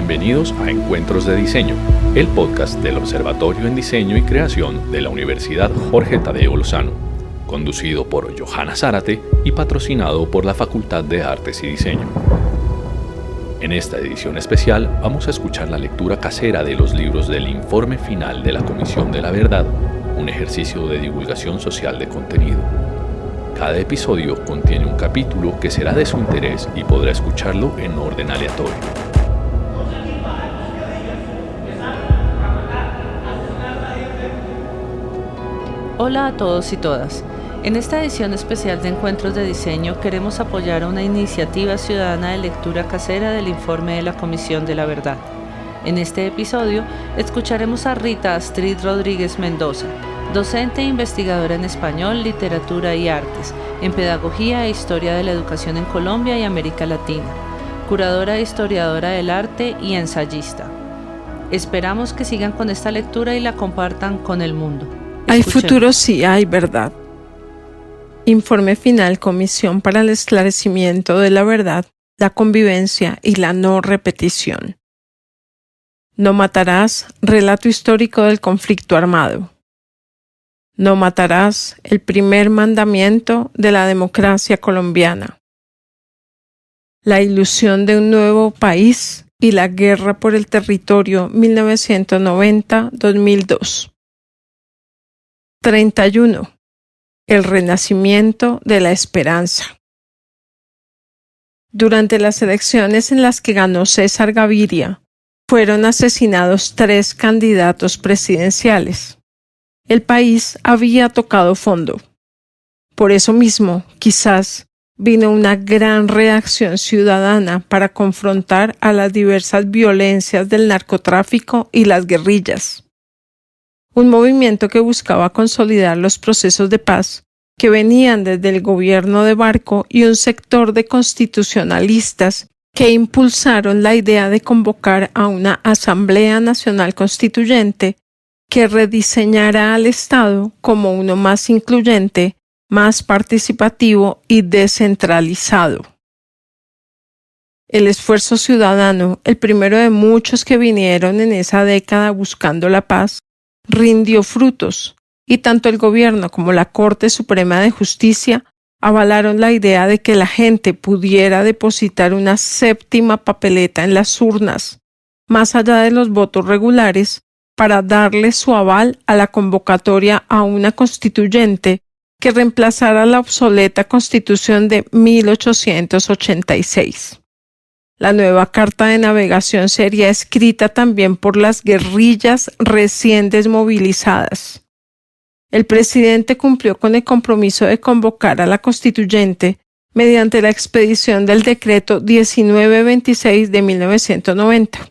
Bienvenidos a Encuentros de Diseño, el podcast del Observatorio en Diseño y Creación de la Universidad Jorge Tadeo Lozano, conducido por Johanna Zárate y patrocinado por la Facultad de Artes y Diseño. En esta edición especial vamos a escuchar la lectura casera de los libros del Informe Final de la Comisión de la Verdad, un ejercicio de divulgación social de contenido. Cada episodio contiene un capítulo que será de su interés y podrá escucharlo en orden aleatorio. Hola a todos y todas. En esta edición especial de Encuentros de Diseño queremos apoyar a una iniciativa ciudadana de lectura casera del Informe de la Comisión de la Verdad. En este episodio escucharemos a Rita Astrid Rodríguez Mendoza, docente e investigadora en español, literatura y artes, en pedagogía e historia de la educación en Colombia y América Latina, curadora e historiadora del arte y ensayista. Esperamos que sigan con esta lectura y la compartan con el mundo. Hay futuro, sí hay verdad. Informe final, Comisión para el Esclarecimiento de la Verdad, la Convivencia y la No Repetición. No matarás, relato histórico del conflicto armado. No matarás, el primer mandamiento de la democracia colombiana. La ilusión de un nuevo país y la guerra por el territorio 1990-2002. 31. El renacimiento de la esperanza. Durante las elecciones en las que ganó César Gaviria, fueron asesinados 3 candidatos presidenciales. El país había tocado fondo. Por eso mismo, quizás, vino una gran reacción ciudadana para confrontar a las diversas violencias del narcotráfico y las guerrillas. Un movimiento que buscaba consolidar los procesos de paz que venían desde el gobierno de Barco y un sector de constitucionalistas que impulsaron la idea de convocar a una Asamblea Nacional Constituyente que rediseñara al Estado como uno más incluyente, más participativo y descentralizado. El esfuerzo ciudadano, el primero de muchos que vinieron en esa década buscando la paz, rindió frutos, y tanto el gobierno como la Corte Suprema de Justicia avalaron la idea de que la gente pudiera depositar una 7ª papeleta en las urnas, más allá de los votos regulares, para darle su aval a la convocatoria a una constituyente que reemplazara la obsoleta Constitución de 1886. La nueva carta de navegación sería escrita también por las guerrillas recién desmovilizadas. El presidente cumplió con el compromiso de convocar a la constituyente mediante la expedición del decreto 1926 de 1990.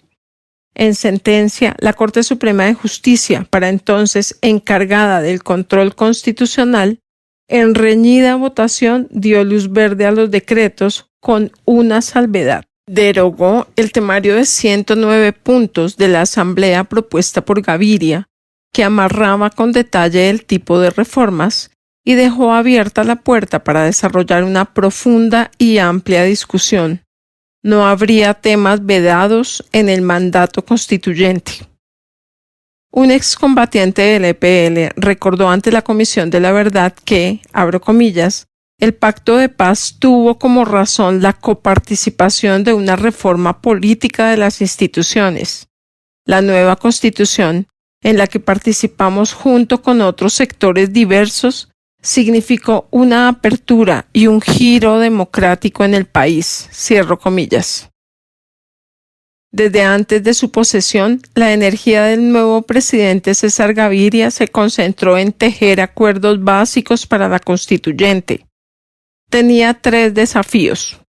En sentencia, la Corte Suprema de Justicia, para entonces encargada del control constitucional, en reñida votación dio luz verde a los decretos con una salvedad. Derogó el temario de 109 puntos de la Asamblea propuesta por Gaviria, que amarraba con detalle el tipo de reformas y dejó abierta la puerta para desarrollar una profunda y amplia discusión. No habría temas vedados en el mandato constituyente. Un excombatiente del EPL recordó ante la Comisión de la Verdad que, abro comillas, el pacto de paz tuvo como razón la coparticipación de una reforma política de las instituciones. La nueva Constitución, en la que participamos junto con otros sectores diversos, significó una apertura y un giro democrático en el país. Cierro comillas. Desde antes de su posesión, la energía del nuevo presidente César Gaviria se concentró en tejer acuerdos básicos para la constituyente. Tenía 3 desafíos.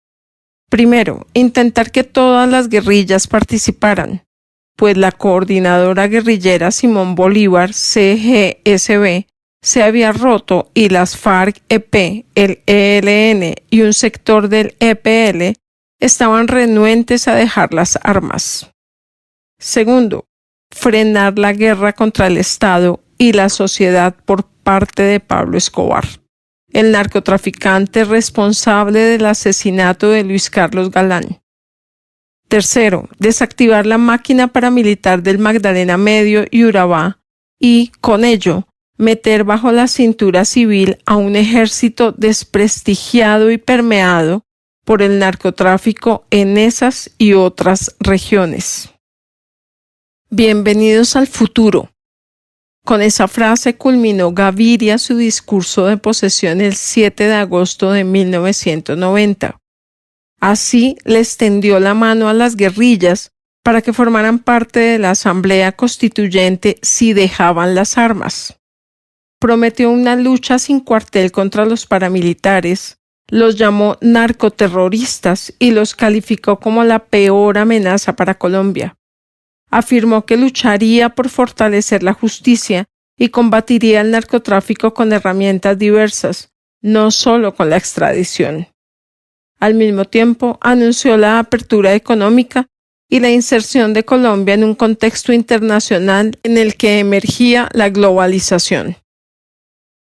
Primero, intentar que todas las guerrillas participaran, pues la coordinadora guerrillera Simón Bolívar, CGSB, se había roto y las FARC-EP, el ELN y un sector del EPL estaban renuentes a dejar las armas. Segundo, frenar la guerra contra el Estado y la sociedad por parte de Pablo Escobar, el narcotraficante responsable del asesinato de Luis Carlos Galán. Tercero, desactivar la máquina paramilitar del Magdalena Medio y Urabá y, con ello, meter bajo la cintura civil a un ejército desprestigiado y permeado por el narcotráfico en esas y otras regiones. Bienvenidos al futuro. Con esa frase culminó Gaviria su discurso de posesión el 7 de agosto de 1990. Así les tendió la mano a las guerrillas para que formaran parte de la Asamblea Constituyente si dejaban las armas. Prometió una lucha sin cuartel contra los paramilitares, los llamó narcoterroristas y los calificó como la peor amenaza para Colombia. Afirmó que lucharía por fortalecer la justicia y combatiría el narcotráfico con herramientas diversas, no solo con la extradición. Al mismo tiempo, anunció la apertura económica y la inserción de Colombia en un contexto internacional en el que emergía la globalización.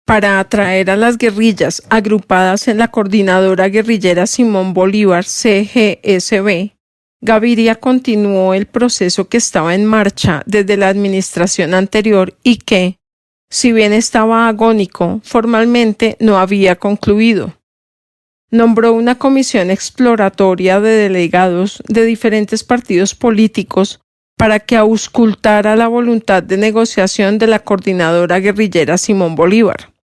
Para atraer a las guerrillas agrupadas en la Coordinadora Guerrillera Simón Bolívar CGSB, Gaviria continuó el proceso que estaba en marcha desde la administración anterior y que, si bien estaba agónico, formalmente no había concluido. Nombró una comisión exploratoria de delegados de diferentes partidos políticos para que auscultara la voluntad de negociación de la Coordinadora Guerrillera Simón Bolívar.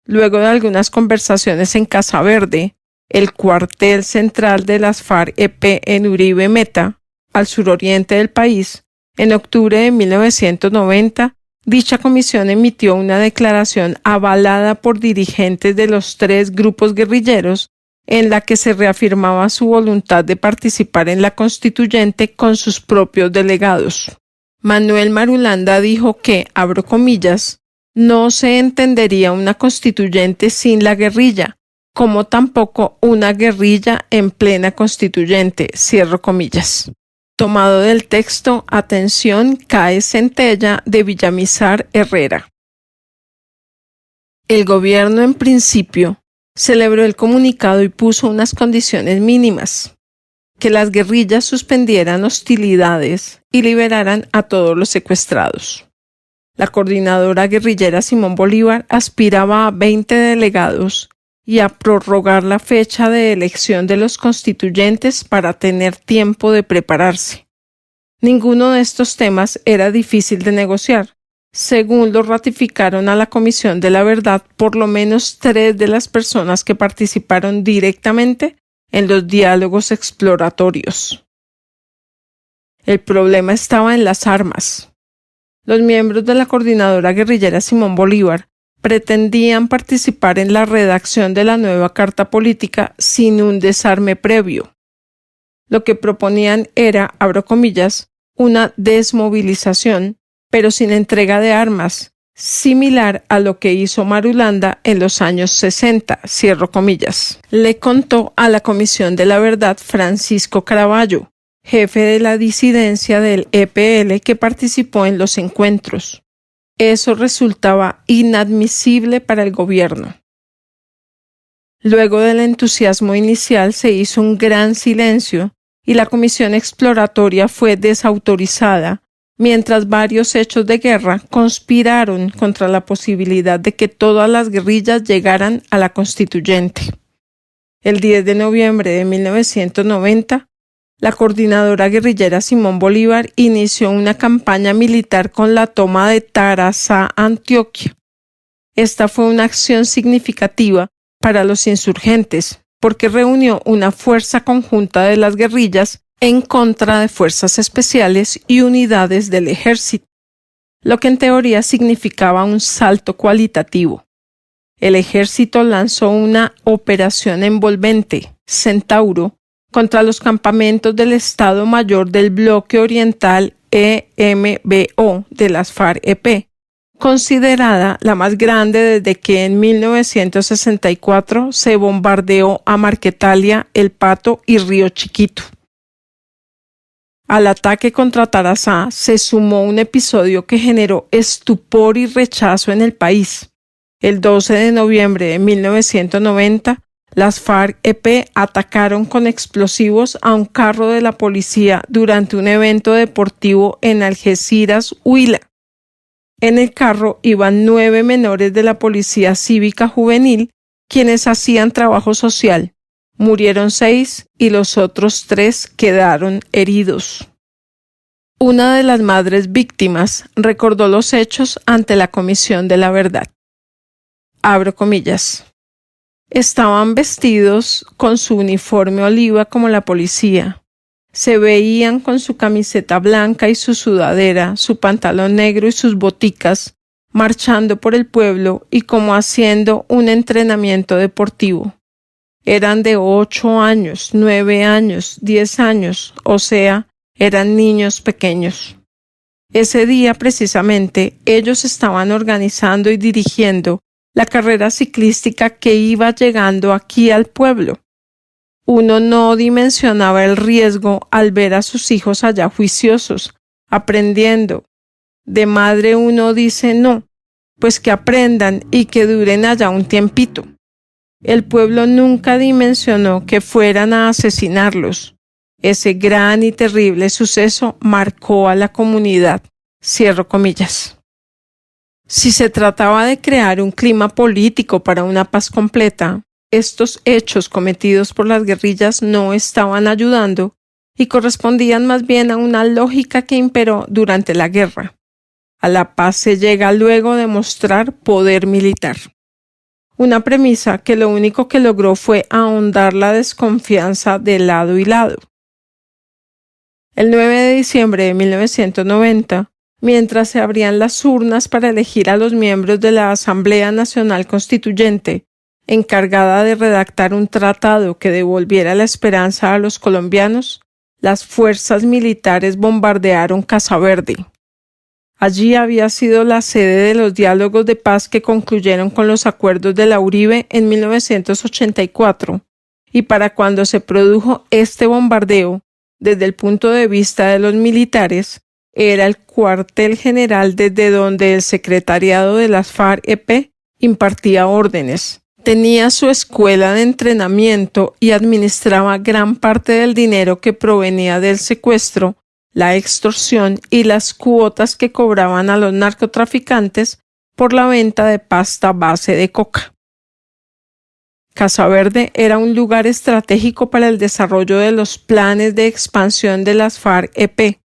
Luego de algunas conversaciones en Casa Verde, el cuartel central de las FARC-EP en Uribe Meta, al suroriente del país, en octubre de 1990, dicha comisión emitió una declaración avalada por dirigentes de los tres grupos guerrilleros en la que se reafirmaba su voluntad de participar en la constituyente con sus propios delegados. Manuel Marulanda dijo que, abro comillas, no se entendería una constituyente sin la guerrilla, como tampoco una guerrilla en plena constituyente, cierro comillas. Tomado del texto, atención, CAE Centella de Villamizar Herrera. El gobierno, en principio, celebró el comunicado y puso unas condiciones mínimas: que las guerrillas suspendieran hostilidades y liberaran a todos los secuestrados. La Coordinadora Guerrillera Simón Bolívar aspiraba a 20 delegados y a prorrogar la fecha de elección de los constituyentes para tener tiempo de prepararse. Ninguno de estos temas era difícil de negociar. Según lo ratificaron a la Comisión de la Verdad, por lo menos 3 de las personas que participaron directamente en los diálogos exploratorios. El problema estaba en las armas. Los miembros de la Coordinadora Guerrillera Simón Bolívar pretendían participar en la redacción de la nueva Carta Política sin un desarme previo. Lo que proponían era, abro comillas, una desmovilización, pero sin entrega de armas, similar a lo que hizo Marulanda en los años 60, cierro comillas. Le contó a la Comisión de la Verdad Francisco Caraballo, jefe de la disidencia del EPL que participó en los encuentros. Eso resultaba inadmisible para el gobierno. Luego del entusiasmo inicial se hizo un gran silencio y la comisión exploratoria fue desautorizada, mientras varios hechos de guerra conspiraron contra la posibilidad de que todas las guerrillas llegaran a la constituyente. El 10 de noviembre de 1990, la Coordinadora Guerrillera Simón Bolívar inició una campaña militar con la toma de Tarazá, Antioquia. Esta fue una acción significativa para los insurgentes, porque reunió una fuerza conjunta de las guerrillas en contra de fuerzas especiales y unidades del ejército, lo que en teoría significaba un salto cualitativo. El ejército lanzó una operación envolvente, Centauro, contra los campamentos del Estado Mayor del Bloque Oriental EMBO de las FARC-EP, considerada la más grande desde que en 1964 se bombardeó a Marquetalia, El Pato y Río Chiquito. Al ataque contra Tarazá se sumó un episodio que generó estupor y rechazo en el país. El 12 de noviembre de 1990, las FARC-EP atacaron con explosivos a un carro de la policía durante un evento deportivo en Algeciras, Huila. En el carro iban 9 menores de la Policía Cívica Juvenil, quienes hacían trabajo social. Murieron 6 y los otros 3 quedaron heridos. Una de las madres víctimas recordó los hechos ante la Comisión de la Verdad. Abro comillas. Estaban vestidos con su uniforme oliva como la policía. Se veían con su camiseta blanca y su sudadera, su pantalón negro y sus boticas, marchando por el pueblo y como haciendo un entrenamiento deportivo. Eran de 8 años, 9 años, 10 años, o sea, eran niños pequeños. Ese día, precisamente, ellos estaban organizando y dirigiendo la carrera ciclística que iba llegando aquí al pueblo. Uno no dimensionaba el riesgo al ver a sus hijos allá juiciosos, aprendiendo. De madre uno dice no, pues que aprendan y que duren allá un tiempito. El pueblo nunca dimensionó que fueran a asesinarlos. Ese gran y terrible suceso marcó a la comunidad. Cierro comillas. Si se trataba de crear un clima político para una paz completa, estos hechos cometidos por las guerrillas no estaban ayudando y correspondían más bien a una lógica que imperó durante la guerra. A la paz se llega luego de mostrar poder militar. Una premisa que lo único que logró fue ahondar la desconfianza de lado y lado. El 9 de diciembre de 1990, mientras se abrían las urnas para elegir a los miembros de la Asamblea Nacional Constituyente, encargada de redactar un tratado que devolviera la esperanza a los colombianos, las fuerzas militares bombardearon Casa Verde. Allí había sido la sede de los diálogos de paz que concluyeron con los acuerdos de la Uribe en 1984, y para cuando se produjo este bombardeo, desde el punto de vista de los militares, era el cuartel general desde donde el secretariado de las FARC-EP impartía órdenes. Tenía su escuela de entrenamiento y administraba gran parte del dinero que provenía del secuestro, la extorsión y las cuotas que cobraban a los narcotraficantes por la venta de pasta base de coca. Casa Verde era un lugar estratégico para el desarrollo de los planes de expansión de las FARC-EP.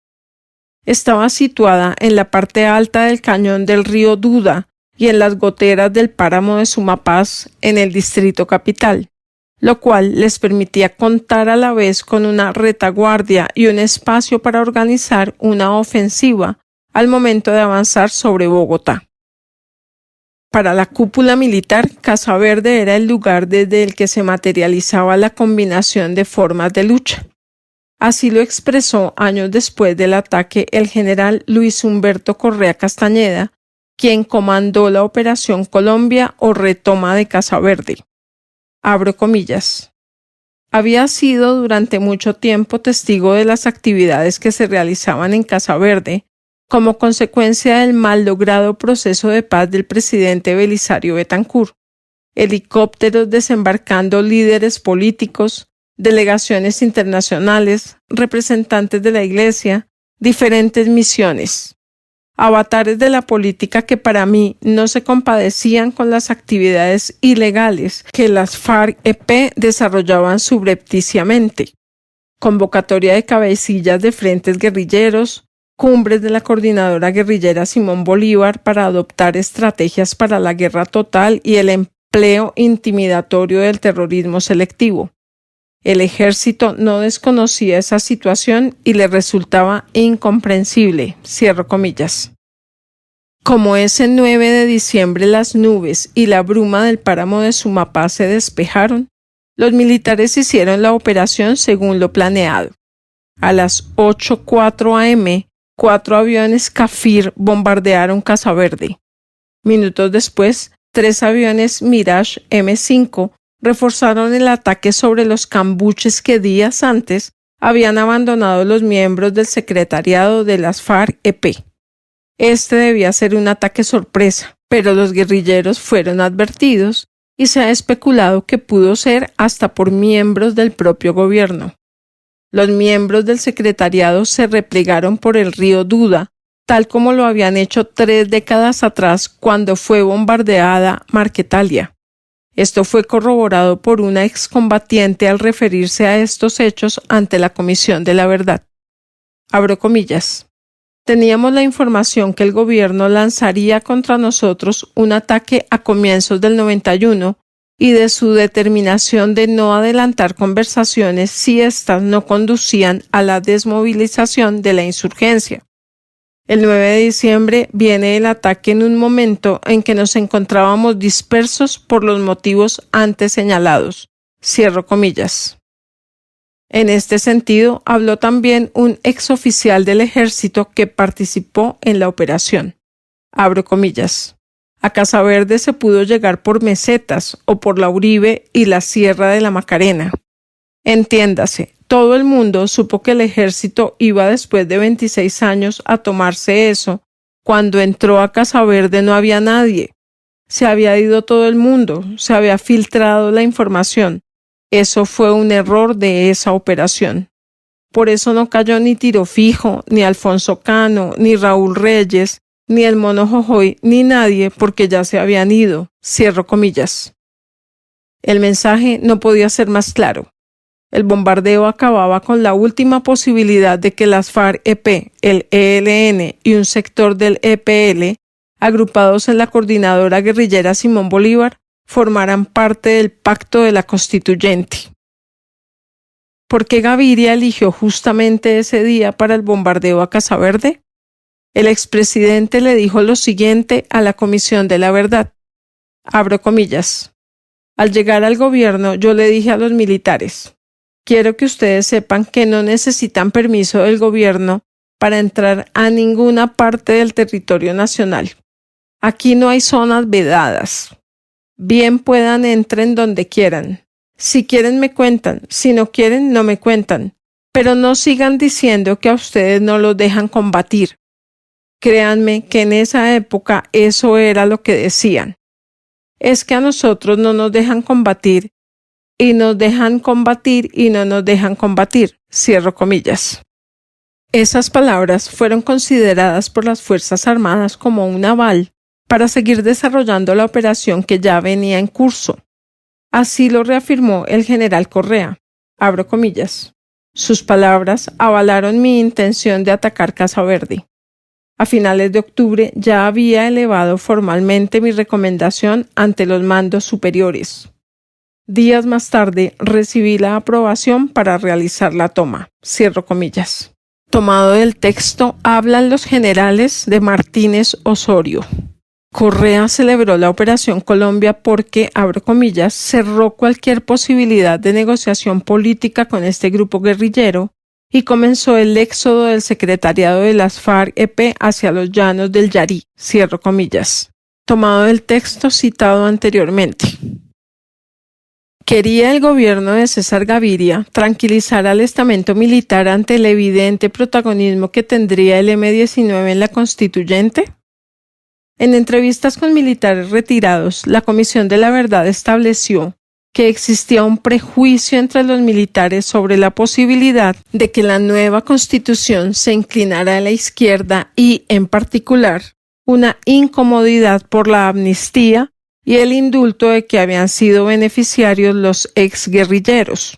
Estaba situada en la parte alta del cañón del río Duda y en las goteras del páramo de Sumapaz, en el distrito capital, lo cual les permitía contar a la vez con una retaguardia y un espacio para organizar una ofensiva al momento de avanzar sobre Bogotá. Para la cúpula militar, Casa Verde era el lugar desde el que se materializaba la combinación de formas de lucha. Así lo expresó años después del ataque el general Luis Humberto Correa Castañeda, quien comandó la Operación Colombia o retoma de Casa Verde. Abro comillas. Había sido durante mucho tiempo testigo de las actividades que se realizaban en Casa Verde, como consecuencia del mal logrado proceso de paz del presidente Belisario Betancur. Helicópteros desembarcando líderes políticos, delegaciones internacionales, representantes de la Iglesia, diferentes misiones. Avatares de la política que para mí no se compadecían con las actividades ilegales que las FARC-EP desarrollaban subrepticiamente. Convocatoria de cabecillas de frentes guerrilleros, cumbres de la coordinadora guerrillera Simón Bolívar para adoptar estrategias para la guerra total y el empleo intimidatorio del terrorismo selectivo. El ejército no desconocía esa situación y le resultaba incomprensible. Cierro comillas. Como ese 9 de diciembre las nubes y la bruma del páramo de Sumapaz se despejaron, los militares hicieron la operación según lo planeado. A las 8:04 am, 4 aviones Kafir bombardearon Casa Verde. Minutos después, 3 aviones Mirage M5 reforzaron el ataque sobre los cambuches que días antes habían abandonado los miembros del secretariado de las FARC-EP. Este debía ser un ataque sorpresa, pero los guerrilleros fueron advertidos y se ha especulado que pudo ser hasta por miembros del propio gobierno. Los miembros del secretariado se replegaron por el río Duda, tal como lo habían hecho 3 décadas atrás cuando fue bombardeada Marquetalia. Esto fue corroborado por una excombatiente al referirse a estos hechos ante la Comisión de la Verdad. Abro comillas. Teníamos la información que el gobierno lanzaría contra nosotros un ataque a comienzos del 91 y de su determinación de no adelantar conversaciones si éstas no conducían a la desmovilización de la insurgencia. El 9 de diciembre viene el ataque en un momento en que nos encontrábamos dispersos por los motivos antes señalados. Cierro comillas. En este sentido, habló también un exoficial del ejército que participó en la operación. Abro comillas. A Casa Verde se pudo llegar por Mesetas o por la Uribe y la Sierra de la Macarena. Entiéndase, todo el mundo supo que el ejército iba después de 26 años a tomarse eso. Cuando entró a Casa Verde no había nadie. Se había ido todo el mundo, se había filtrado la información. Eso fue un error de esa operación. Por eso no cayó ni Tiro Fijo, ni Alfonso Cano, ni Raúl Reyes, ni el Mono Jojoy, ni nadie, porque ya se habían ido. Cierro comillas. El mensaje no podía ser más claro. El bombardeo acababa con la última posibilidad de que las FARC-EP, el ELN y un sector del EPL, agrupados en la coordinadora guerrillera Simón Bolívar, formaran parte del pacto de la Constituyente. ¿Por qué Gaviria eligió justamente ese día para el bombardeo a Casa Verde? El expresidente le dijo lo siguiente a la Comisión de la Verdad. Abro comillas. Al llegar al gobierno, yo le dije a los militares, quiero que ustedes sepan que no necesitan permiso del gobierno para entrar a ninguna parte del territorio nacional. Aquí no hay zonas vedadas. Bien puedan entren donde quieran. Si quieren me cuentan, si no quieren no me cuentan. Pero no sigan diciendo que a ustedes no los dejan combatir. Créanme que en esa época eso era lo que decían. Es que a nosotros no nos dejan combatir y nos dejan combatir y no nos dejan combatir. Cierro comillas. Esas palabras fueron consideradas por las Fuerzas Armadas como un aval para seguir desarrollando la operación que ya venía en curso. Así lo reafirmó el general Correa. Abro comillas. Sus palabras avalaron mi intención de atacar Casa Verde. A finales de octubre ya había elevado formalmente mi recomendación ante los mandos superiores. Días más tarde recibí la aprobación para realizar la toma. Cierro comillas. Tomado del texto, hablan los generales de Martínez Osorio. Correa celebró la Operación Colombia porque, abro comillas, cerró cualquier posibilidad de negociación política con este grupo guerrillero y comenzó el éxodo del secretariado de las FARC-EP hacia los llanos del Yarí. Cierro comillas. Tomado del texto citado anteriormente. ¿Quería el gobierno de César Gaviria tranquilizar al estamento militar ante el evidente protagonismo que tendría el M-19 en la Constituyente? En entrevistas con militares retirados, la Comisión de la Verdad estableció que existía un prejuicio entre los militares sobre la posibilidad de que la nueva Constitución se inclinara a la izquierda y, en particular, una incomodidad por la amnistía y el indulto de que habían sido beneficiarios los exguerrilleros.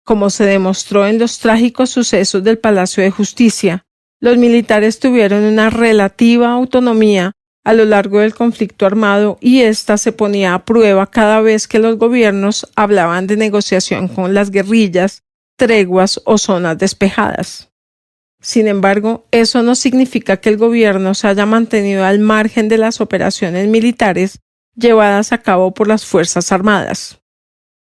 Como se demostró en los trágicos sucesos del Palacio de Justicia, los militares tuvieron una relativa autonomía a lo largo del conflicto armado y ésta se ponía a prueba cada vez que los gobiernos hablaban de negociación con las guerrillas, treguas o zonas despejadas. Sin embargo, eso no significa que el gobierno se haya mantenido al margen de las operaciones militares llevadas a cabo por las Fuerzas Armadas.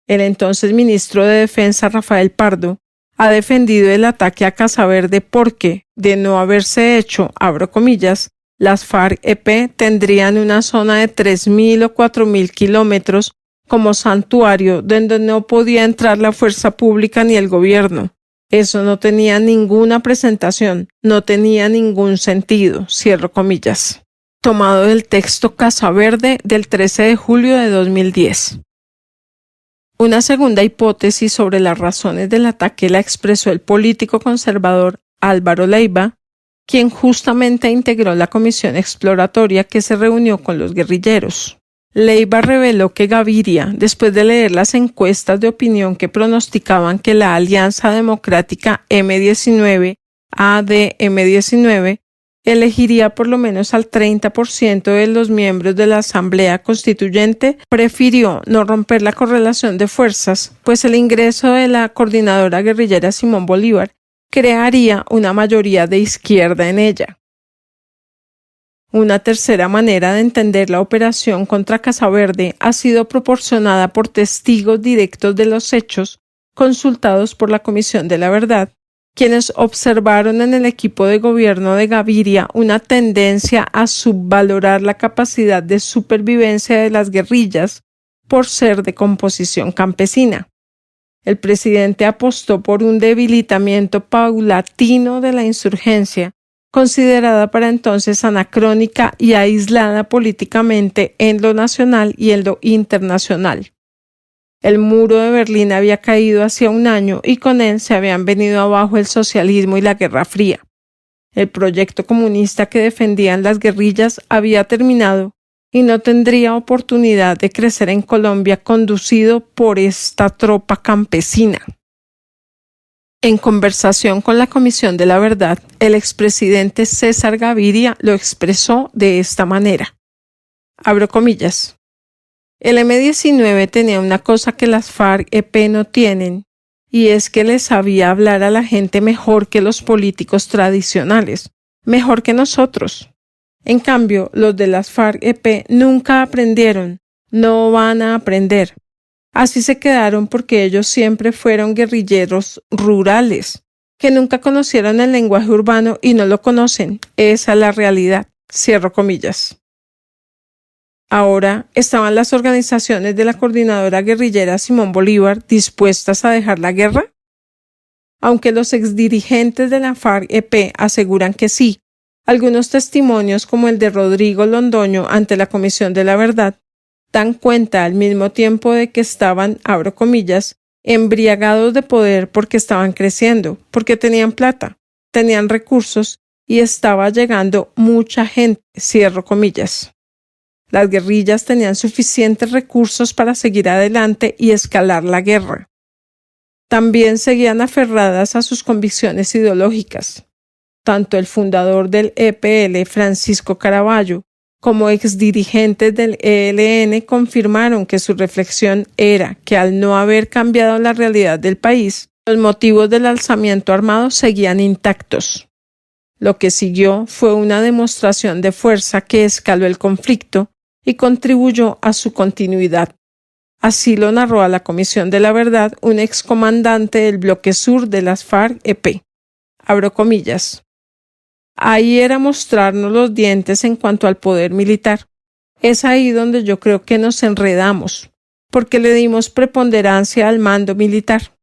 El entonces ministro de Defensa, Rafael Pardo, ha defendido el ataque a Casa Verde porque, de no haberse hecho, abro comillas, las FARC-EP tendrían una zona de 3.000 o 4.000 kilómetros como santuario donde no podía entrar la fuerza pública ni el gobierno. Eso no tenía ninguna presentación, no tenía ningún sentido, cierro comillas. tomado del texto Casa Verde del 13 de julio de 2010. Una segunda hipótesis sobre las razones del ataque la expresó el político conservador Álvaro Leiva, quien justamente integró la comisión exploratoria que se reunió con los guerrilleros. Leiva reveló que Gaviria, después de leer las encuestas de opinión que pronosticaban que la Alianza Democrática M19-AD-M19 elegiría por lo menos al 30% de los miembros de la Asamblea Constituyente, prefirió no romper la correlación de fuerzas, pues el ingreso de la coordinadora guerrillera Simón Bolívar crearía una mayoría de izquierda en ella. Una tercera manera de entender la operación contra Casa Verde ha sido proporcionada por testigos directos de los hechos consultados por la Comisión de la Verdad, quienes observaron en el equipo de gobierno de Gaviria una tendencia a subvalorar la capacidad de supervivencia de las guerrillas por ser de composición campesina. El presidente apostó por un debilitamiento paulatino de la insurgencia, considerada para entonces anacrónica y aislada políticamente en lo nacional y en lo internacional. El muro de Berlín había caído hacía un año y con él se habían venido abajo el socialismo y la Guerra Fría. El proyecto comunista que defendían las guerrillas había terminado y no tendría oportunidad de crecer en Colombia conducido por esta tropa campesina. En conversación con la Comisión de la Verdad, el expresidente César Gaviria lo expresó de esta manera. Abro comillas. El M-19 tenía una cosa que las FARC-EP no tienen, y es que les sabía hablar a la gente mejor que los políticos tradicionales, mejor que nosotros. En cambio, los de las FARC-EP nunca aprendieron, no van a aprender. Así se quedaron porque ellos siempre fueron guerrilleros rurales, que nunca conocieron el lenguaje urbano y no lo conocen. Esa es la realidad. Cierro comillas. Ahora, ¿estaban las organizaciones de la coordinadora guerrillera Simón Bolívar dispuestas a dejar la guerra? Aunque los exdirigentes de la FARC-EP aseguran que sí, algunos testimonios como el de Rodrigo Londoño ante la Comisión de la Verdad dan cuenta al mismo tiempo de que estaban, abro comillas, embriagados de poder porque estaban creciendo, porque tenían plata, tenían recursos y estaba llegando mucha gente, cierro comillas. Las guerrillas tenían suficientes recursos para seguir adelante y escalar la guerra. También seguían aferradas a sus convicciones ideológicas. Tanto el fundador del EPL, Francisco Caraballo, como exdirigentes del ELN confirmaron que su reflexión era que al no haber cambiado la realidad del país, los motivos del alzamiento armado seguían intactos. Lo que siguió fue una demostración de fuerza que escaló el conflicto y contribuyó a su continuidad. Así lo narró a la Comisión de la Verdad un excomandante del bloque sur de las FARC-EP. Abro comillas. Ahí era mostrarnos los dientes en cuanto al poder militar. Es ahí donde yo creo que nos enredamos, porque le dimos preponderancia al mando militar.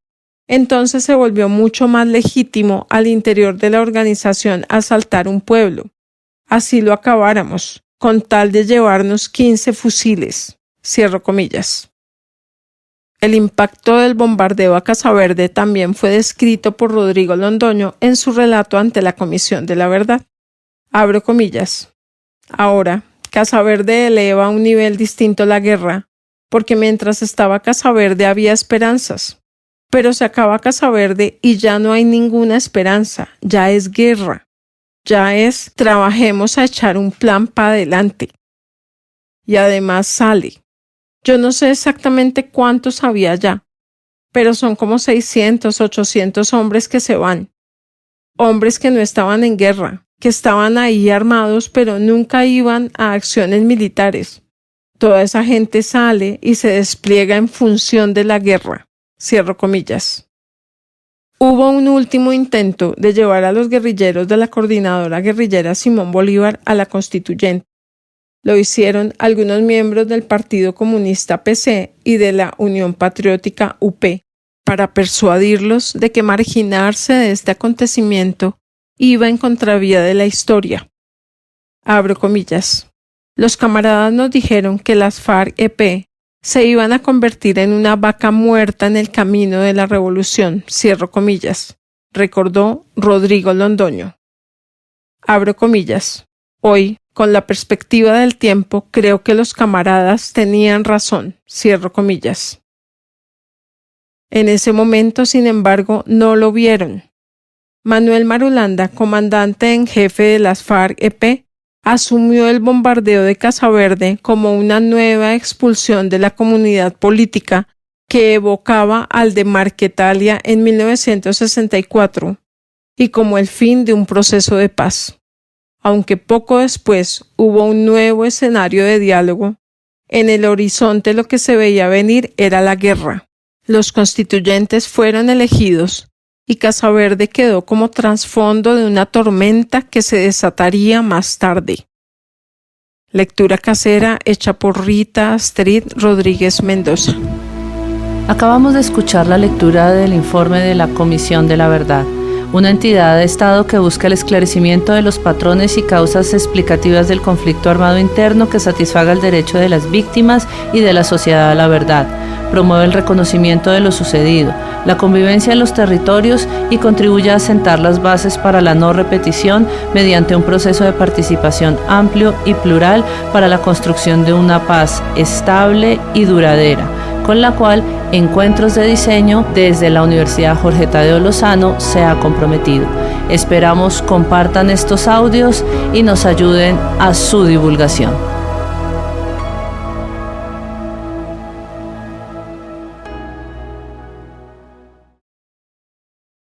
Entonces se volvió mucho más legítimo al interior de la organización asaltar un pueblo. Así lo acabáramos, con tal de llevarnos 15 fusiles. Cierro comillas. El impacto del bombardeo a Casa Verde también fue descrito por Rodrigo Londoño en su relato ante la Comisión de la Verdad. Abro comillas. Ahora, Casa Verde eleva a un nivel distinto la guerra, porque mientras estaba Casa Verde había esperanzas. Pero se acaba Casa Verde y ya no hay ninguna esperanza, ya es guerra. Ya es, trabajemos a echar un plan para adelante. Y además sale. Yo no sé exactamente cuántos había ya, pero son como 600, 800 hombres que se van. Hombres que no estaban en guerra, que estaban ahí armados, pero nunca iban a acciones militares. Toda esa gente sale y se despliega en función de la guerra. Cierro comillas. Hubo un último intento de llevar a los guerrilleros de la coordinadora guerrillera Simón Bolívar a la Constituyente. Lo hicieron algunos miembros del Partido Comunista PC y de la Unión Patriótica UP, para persuadirlos de que marginarse de este acontecimiento iba en contravía de la historia. Abro comillas. Los camaradas nos dijeron que las FARC-EP se iban a convertir en una vaca muerta en el camino de la revolución, cierro comillas, recordó Rodrigo Londoño. Abro comillas. Hoy, con la perspectiva del tiempo, creo que los camaradas tenían razón, cierro comillas. En ese momento, sin embargo, no lo vieron. Manuel Marulanda, comandante en jefe de las FARC-EP, asumió el bombardeo de Casa Verde como una nueva expulsión de la comunidad política que evocaba al de Marquetalia en 1964 y como el fin de un proceso de paz. Aunque poco después hubo un nuevo escenario de diálogo, en el horizonte lo que se veía venir era la guerra. Los constituyentes fueron elegidos y Casa Verde quedó como trasfondo de una tormenta que se desataría más tarde. Lectura casera hecha por Rita Astrid Rodríguez Mendoza. Acabamos de escuchar la lectura del informe de la Comisión de la Verdad, una entidad de Estado que busca el esclarecimiento de los patrones y causas explicativas del conflicto armado interno que satisfaga el derecho de las víctimas y de la sociedad a la verdad, promueve el reconocimiento de lo sucedido, la convivencia en los territorios y contribuye a asentar las bases para la no repetición mediante un proceso de participación amplio y plural para la construcción de una paz estable y duradera, con la cual Encuentros de Diseño desde la Universidad Jorge Tadeo Lozano se ha comprometido. Esperamos compartan estos audios y nos ayuden a su divulgación.